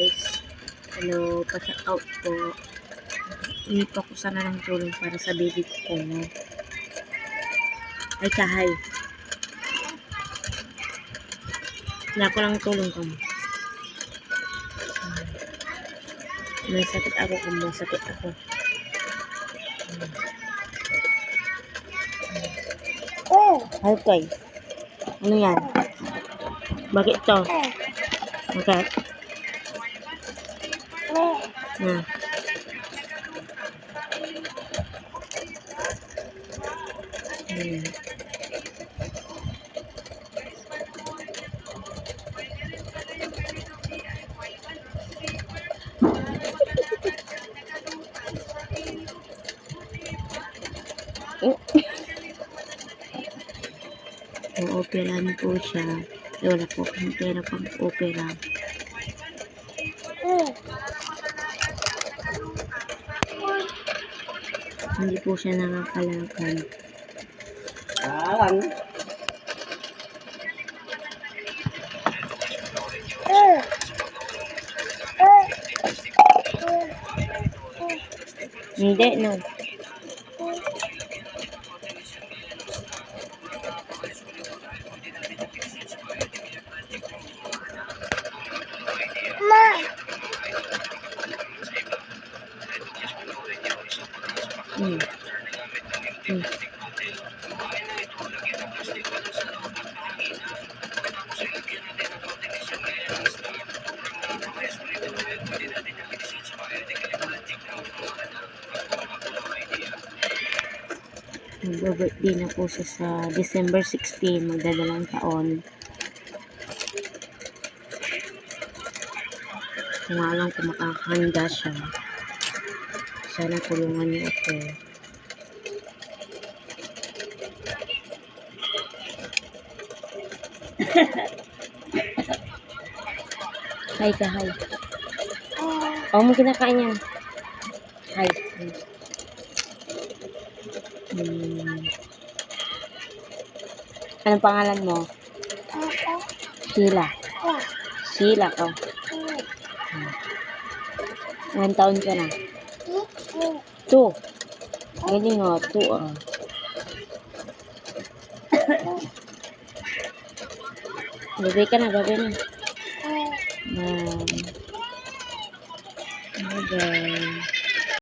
guys. Hello, pa-shout out po. Hingi po ko sana ng tulong para sa baby ko. Ay, kahay. Wala ko lang tulong ko. May sakit ako kung may sakit ako. Okay. Ano yan? Bakit to? Bakit? Na. O-operahan po siya. Wala po akong pera pang opera. Hindi po siya nakakalakad. Hindi, no. Mag-birthday na po siya sa December 16, magdadalang taon. Kung alam ko makakahanda siya, sana tulungan niyo ako. Hi ka, hi. Oh, mo kinakain yan. Hi. Anong pangalan mo? Sheila. Sheila ka. Ilang taon ka na? 2. Galing o, 2 ah. Gabi ka na, gabi na. Bye.